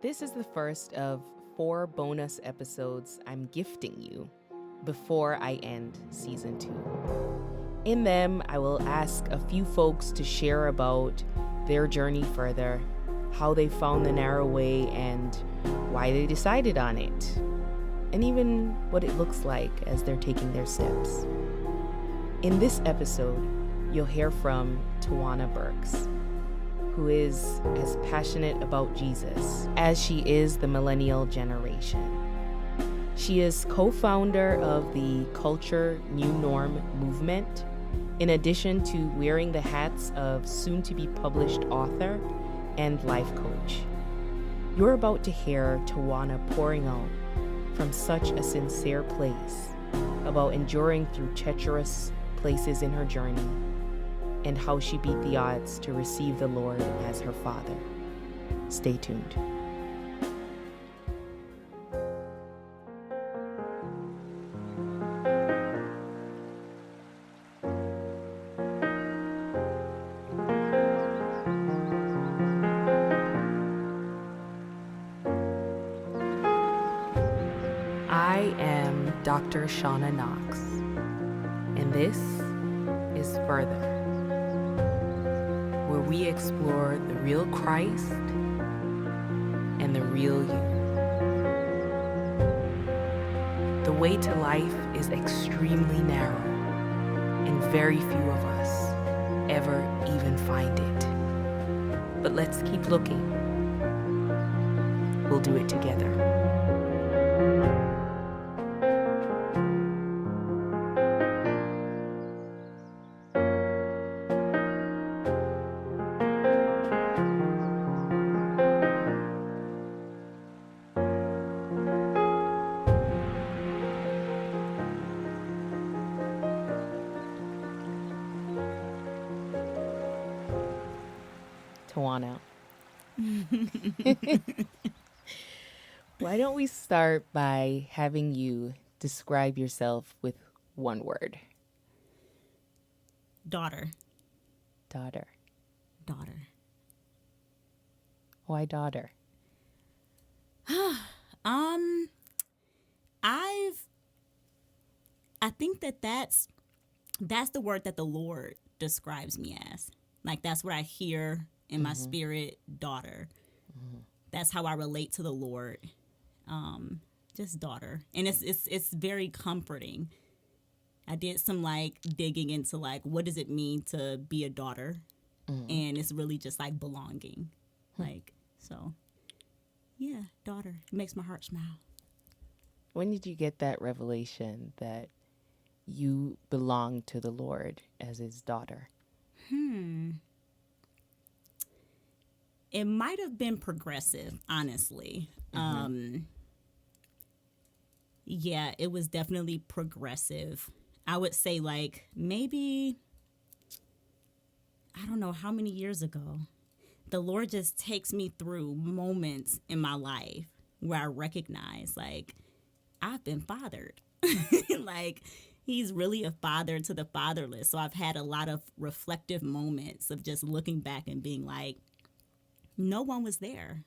This is the first of 4 bonus episodes I'm gifting you before I end season 2. In them, I will ask a few folks to share about their journey further, how they found the narrow way, and why they decided on it, and even what it looks like as they're taking their steps. In this episode, you'll hear from Tawana Burks, who is as passionate about Jesus as she is the millennial generation. She is co-founder of the Culture New Norm movement, in addition to wearing the hats of soon-to-be published author and life coach. You're about to hear Tawana pouring out from such a sincere place about enduring through treacherous places in her journey and how she beat the odds to receive the Lord as her Father. Stay tuned. I am Dr. Shauna Knox, and this is Further, where we explore the real Christ and the real you. The way to life is extremely narrow, and very few of us ever even find it. But let's keep looking. We'll do it together. Tawana. Why don't we start by having you describe yourself with one word? Daughter. Daughter. Daughter. Why daughter? I think that's the word that the Lord describes me as. Like, that's what I hear in my spirit, daughter. That's how I relate to the Lord. Just daughter. And it's very comforting. I did some digging into what does it mean to be a daughter? And it's really just belonging. So yeah, daughter. It makes my heart smile. When did you get that revelation that you belong to the Lord as his daughter? It might have been progressive, honestly. Yeah, it was definitely progressive. I would say maybe, I don't know how many years ago, the Lord just takes me through moments in my life where I recognize I've been fathered. He's really a father to the fatherless. So I've had a lot of reflective moments of just looking back and being no one was there.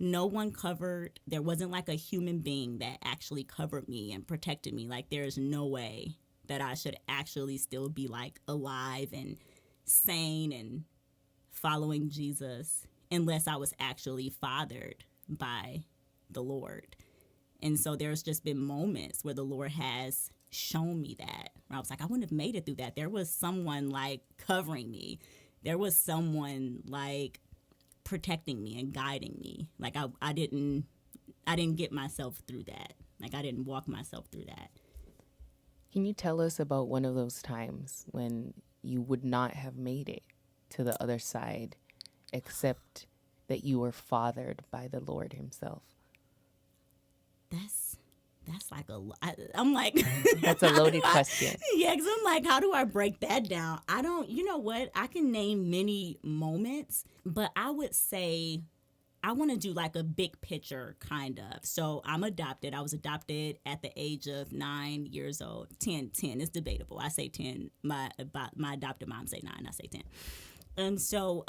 No one covered. There wasn't a human being that actually covered me and protected me. There's no way that I should actually still be alive and sane and following Jesus unless I was actually fathered by the Lord. And so there's just been moments where the Lord has shown me that. Where I was I wouldn't have made it through that. There was someone covering me. There was someone protecting me and guiding me. I didn't get myself through that. I didn't walk myself through that. Can you tell us about one of those times when you would not have made it to the other side except that you were fathered by the Lord himself? That's That's a loaded question. Yeah, because I'm how do I break that down? I don't, you know what? I can name many moments, but I would say I want to do a big picture kind of. So I'm adopted. I was adopted at the age of 9 years old. 10. It's debatable. I say 10. My adopted mom say 9. I say 10. And so,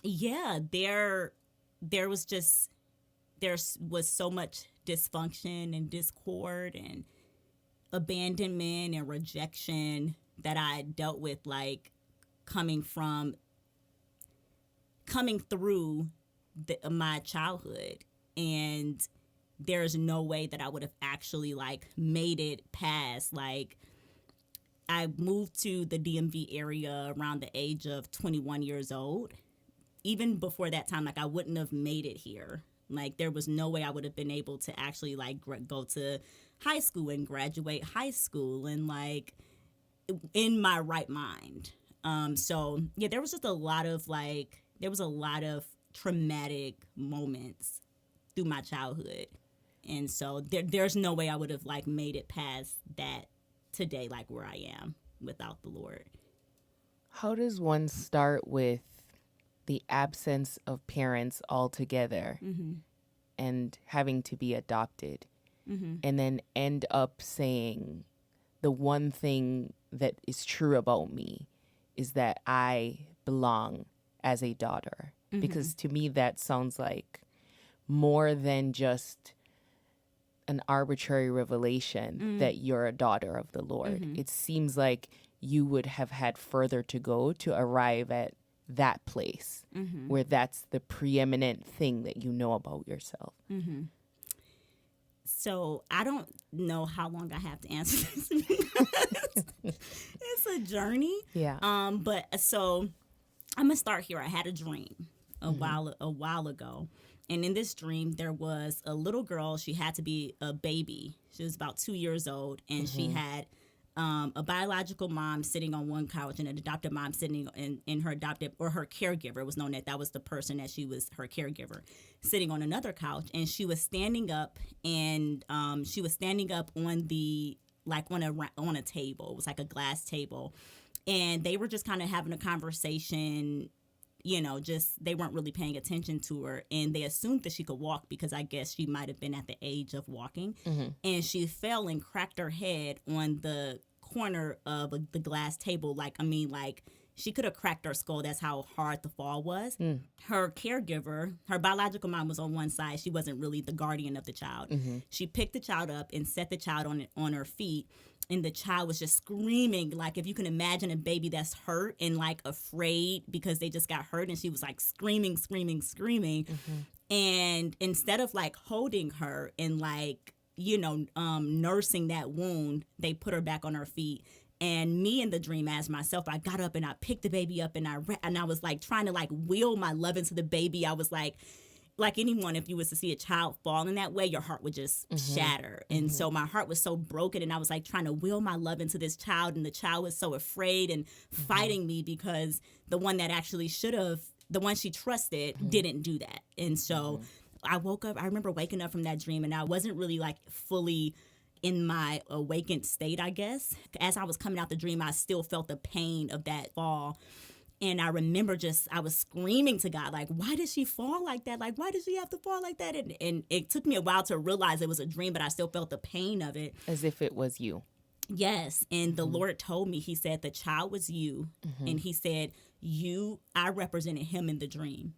yeah, there there was so much dysfunction and discord and abandonment and rejection that I dealt with, like coming through my childhood. And there's no way that I would have actually like made it past. Like, I moved to the DMV area around the age of 21 years old. Even before that time, like, I wouldn't have made it here. Like, there was no way I would have been able to actually like go to high school and graduate high school and like in my right mind. So yeah, there was a lot of traumatic moments through my childhood. And so there's no way I would have like made it past that today, like where I am without the Lord. How does one start with the absence of parents altogether and having to be adopted and then end up saying the one thing that is true about me is that I belong as a daughter? Because to me, that sounds like more than just an arbitrary revelation that you're a daughter of the Lord. It seems like you would have had further to go to arrive at that place where that's the preeminent thing that you know about yourself. So I don't know how long I have to answer this. It's a journey. Yeah. But so I'm gonna start here. I had a dream a while ago. And in this dream, there was a little girl. She had to be a baby. She was about 2 years old, and she had a biological mom sitting on one couch and an adopted mom sitting in her adopted, or her caregiver was known that was the person that she was her caregiver, sitting on another couch. And she was standing up, and she was standing up on the, like on a table. It was like a glass table. And they were just kind of having a conversation. You know, just they weren't really paying attention to her, and they assumed that she could walk because I guess she might have been at the age of walking. And she fell and cracked her head on the corner of the glass table. Like she could have cracked her skull. That's how hard the fall was. Her caregiver, her biological mom, was on one side. She wasn't really the guardian of the child. She picked the child up and set the child on her feet. And the child was just screaming, like if you can imagine a baby that's hurt and like afraid because they just got hurt. And she was like screaming. And instead of like holding her and like, nursing that wound, they put her back on her feet. And me in the dream as myself, I got up and I picked the baby up and I was like trying to like will my love into the baby. I was like anyone, if you was to see a child fall in that way, your heart would just shatter. And so my heart was so broken, and I was like trying to will my love into this child, and the child was so afraid and fighting me because the one that actually the one she trusted didn't do that. And so I woke up, I remember waking up from that dream, and I wasn't really like fully in my awakened state, I guess. As I was coming out the dream, I still felt the pain of that fall. And I remember I was screaming to God, like, why did she fall like that? Like, why did she have to fall like that? And it took me a while to realize it was a dream, but I still felt the pain of it. As if it was you. Yes. And the Lord told me, he said, the child was you. And he said, I represented him in the dream.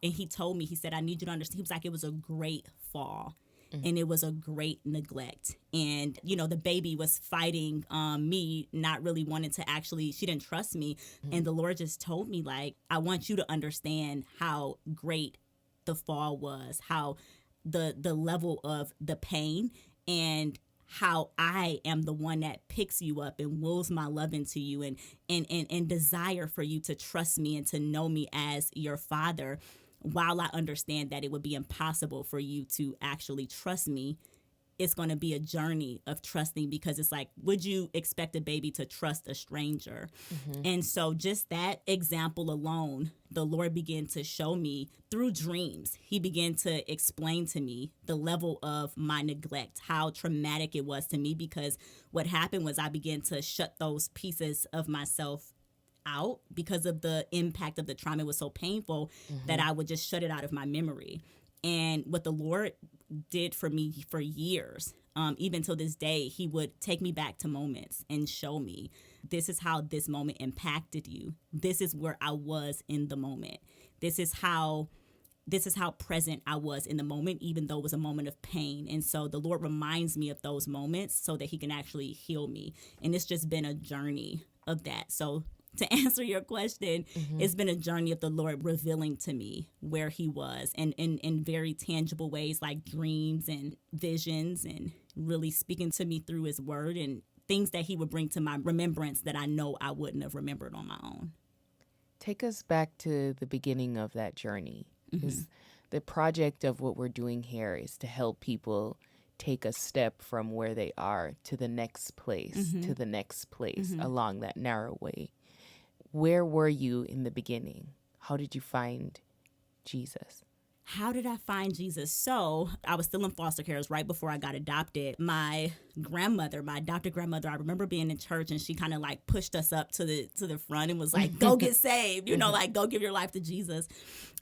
And he told me, he said, I need you to understand. He was like, it was a great fall. And it was a great neglect. And, the baby was fighting me, not really wanting to she didn't trust me. And the Lord just told me, like, I want you to understand how great the fall was, how the level of the pain, and how I am the one that picks you up and wills my love into you and desire for you to trust me and to know me as your father. While I understand that it would be impossible for you to actually trust me, it's going to be a journey of trusting, because it's like, would you expect a baby to trust a stranger? And so just that example alone, the Lord began to show me through dreams. He began to explain to me the level of my neglect, how traumatic it was to me, because what happened was I began to shut those pieces of myself out because of the impact of the trauma. It was so painful that I would just shut it out of my memory. And what the Lord did for me for years, even till this day, he would take me back to moments and show me, this is how this moment impacted you. This is where I was in the moment. This is how this is how present I was in the moment, even though it was a moment of pain. And so the Lord reminds me of those moments so that he can actually heal me. And it's just been a journey of that. So to answer your question, it's been a journey of the Lord revealing to me where he was, and in very tangible ways, like dreams and visions, and really speaking to me through his word and things that he would bring to my remembrance that I know I wouldn't have remembered on my own. Take us back to the beginning of that journey. Because the project of what we're doing here is to help people take a step from where they are to the next place, along that narrow way. Where were you in the beginning? How did you find Jesus? How did I find Jesus? So I was still in foster care. It was right before I got adopted. My grandmother, my adopted grandmother, I remember being in church, and she kind of like pushed us up to the front and was like, go get saved, like go give your life to Jesus.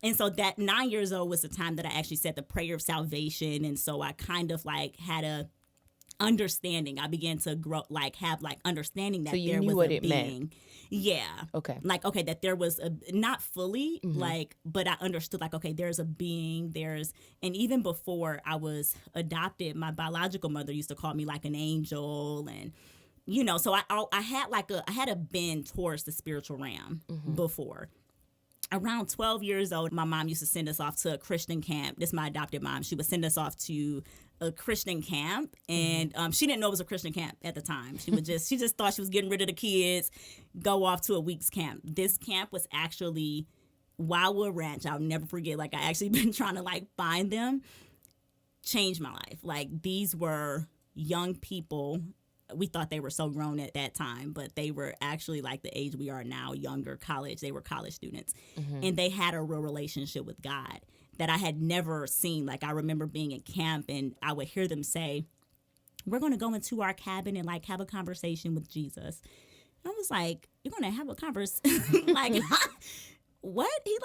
And so that 9 years old was the time that I actually said the prayer of salvation. And so I kind of like had a understanding. I began to grow, like have like understanding that so you there knew was what a it being. meant. Yeah. Okay. Like, okay, that there was a, not fully, like, but I understood, like, okay, there's a being, and even before I was adopted, my biological mother used to call me like an angel, and, so I had a bend towards the spiritual realm before. Around 12 years old, my mom used to send us off to a Christian camp. This is my adopted mom. She would send us off to a Christian camp, and she didn't know it was a Christian camp at the time. She just thought she was getting rid of the kids, go off to a week's camp. This camp was actually Wildwood Ranch. I'll never forget. Like, I actually been trying to like find them. Changed my life. Like, these were young people. We thought they were so grown at that time, but they were actually like the age we are now, younger, college. They were college students, and they had a real relationship with God that I had never seen. Like, I remember being in camp, and I would hear them say, we're going to go into our cabin and like have a conversation with Jesus. I was like, you're going to have a conversation? Like, what? He's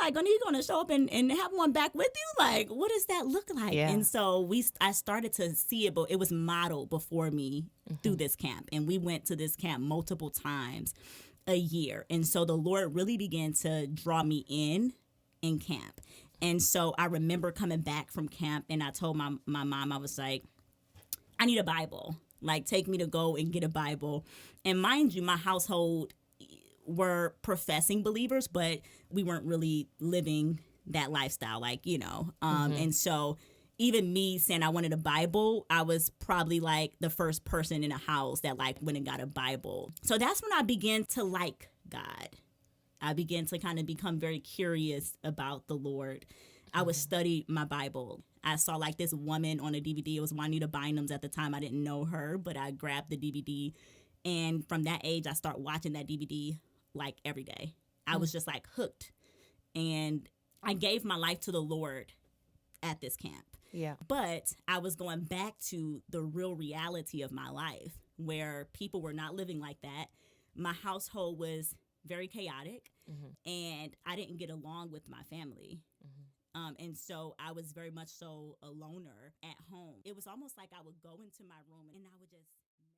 going to show up and have one back with you? Like, what does that look like? Yeah. And so I started to see it, but it was modeled before me through this camp. And we went to this camp multiple times a year. And so the Lord really began to draw me in camp. And so I remember coming back from camp, and I told my mom, I was like, I need a Bible. Like, take me to go and get a Bible. And mind you, my household were professing believers, but we weren't really living that lifestyle, like, and so even me saying I wanted a Bible, I was probably like the first person in a house that like went and got a Bible. So that's when I began to like God. I began to kind of become very curious about the Lord. I would study my Bible. I saw like this woman on a DVD. It was Juanita Bynum's at the time. I didn't know her, but I grabbed the DVD. And from that age, I started watching that DVD like every day. I was just like hooked. And I gave my life to the Lord at this camp. Yeah. But I was going back to the real reality of my life, where people were not living like that. My household was very chaotic, and I didn't get along with my family. And so I was very much so a loner at home. It was almost like I would go into my room and I would just